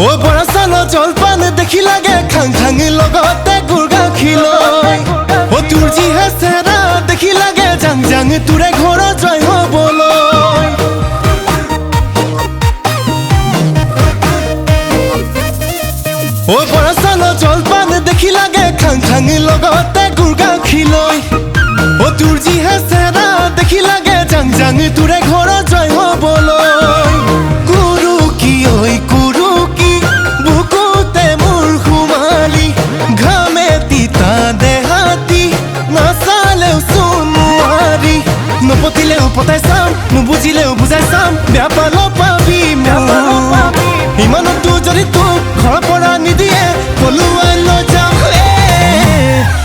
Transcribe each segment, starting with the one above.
ও বৰা চাল জলপান দেখি লাগে খাং খাং লগতে গুৰ গাখীলৈ ও তোৰ যিহে চেৰা দেখি লাগে জাং জাং তোৰে ঘৰ জয় হ'বলৈ ও বৰা চাল জলপান দেখি লাগে খাং খাং লগতে গুৰ গাখীলৈ ও তোৰ যিহে চেৰা দেখি লাগে জাং জাং তোৰে ঘৰ জয় হ'বলৈ গুৰু কি ঐ গুৰু কি বুকুতে মোৰ সুমালি ঘামে তিতা দেহাতি নাচালেও চুনুৱাৰি নপতিলেও পতাই চাম নুবুজিলেও বুজাই চাম বেয়া পাল পাবি ইমানতো যদি তোক ঘৰৰ পৰা নিদিয়ে পলুৱাই লৈ যাম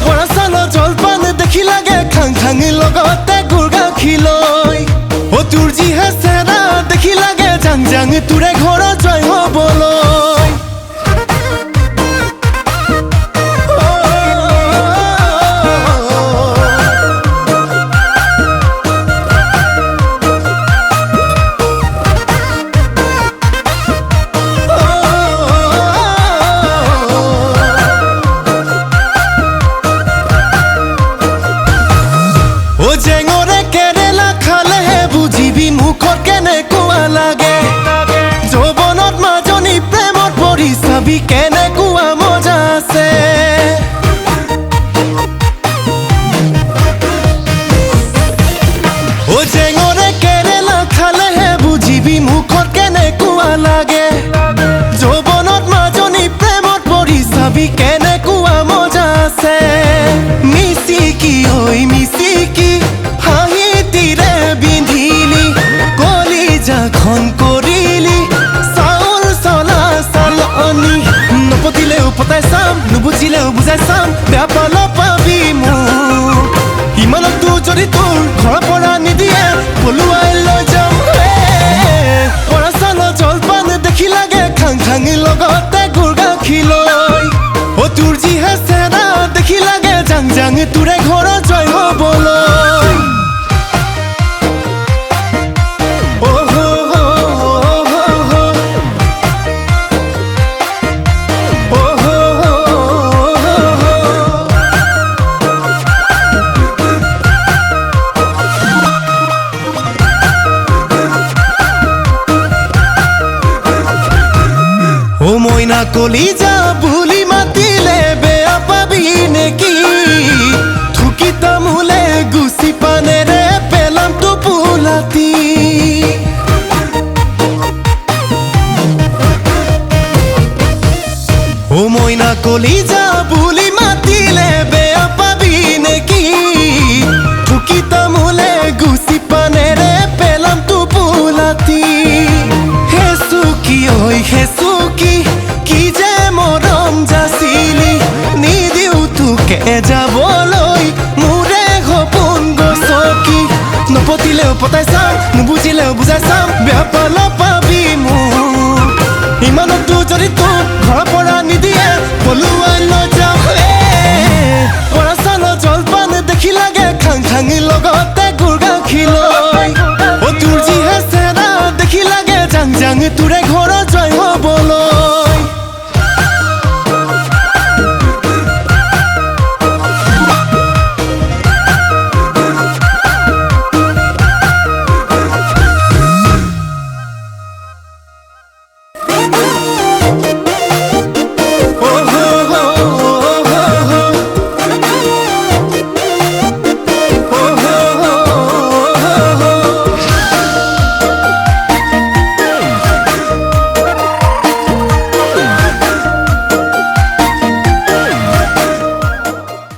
বৰা চাল জলপান দেখি লাগে খাং খাং লগতে গুৰ গাখীলৈ ও তোৰ যিহে চেৰা দেখি লাগে জাং জাং তোৰে ঘৰ জয় হ'বলৈ জেঙৰে কেৰেলা খালেহে বুজিবি মুখত কেনেকুৱা লাগে যৌৱনত মাজনী প্ৰেমত পৰি চাবি কেনেকুৱা মজা আছে ও জেঙৰে কেৰেলা খালেহে বুজিবি মুখত কেনেকুৱা লাগে যৌৱনত মাজনী প্ৰেমত পৰি চাবি কেনেকুৱা মজা আছে মিচিকি ঐ মিচিকি খন কৰিলি চাউল চলা চালনি নপতিলেও পতাই চাম নুবুজিলেও বুজাই চাম বেয়া পাল পাবি মোক ইমানতো যদি তোৰ ঘৰৰ পৰা নিদিয়ে পলুৱাই লৈ যাম বৰা চাল জলপান দেখি লাগে খাং খাং লগতে গুৰ গাখীলৈ ও তোৰ যিহে চেৰা দেখি লাগে জাং জাং তোৰে ঘৰ জয় হ'বলৈ ও মইনা কলিজা বুলি মাতিলে বেয়া পাবি নেকি থুকি তামোলে গুচি পানেৰে পেলাম টোপোলাতি ও মইনা কলিজা বুলি মাতিলে বেয়া পাবি নেকি থুকি তামোলে গুচি পানেৰে পেলাম টোপোলাতি হেচু কি ঐ হেচু কি যে মৰম যাচিলি নিদিও তোকে যাবলৈ মোৰে সপোন গছকি নপতিলেও পতাই চাম নুবুজিলেও বুজাই চাম বেয়া পাল পাবি মোক ইমানতো যদি তোক ঘৰৰ পৰা নিদিয়ে পলুৱাই লৈ যাম বৰা চাল জলপান দেখি লাগে খাং খাং লগতে গুৰ গাখীলৈ ও তোৰ যিহে চেৰা দেখি লাগে জাং জাং তোৰে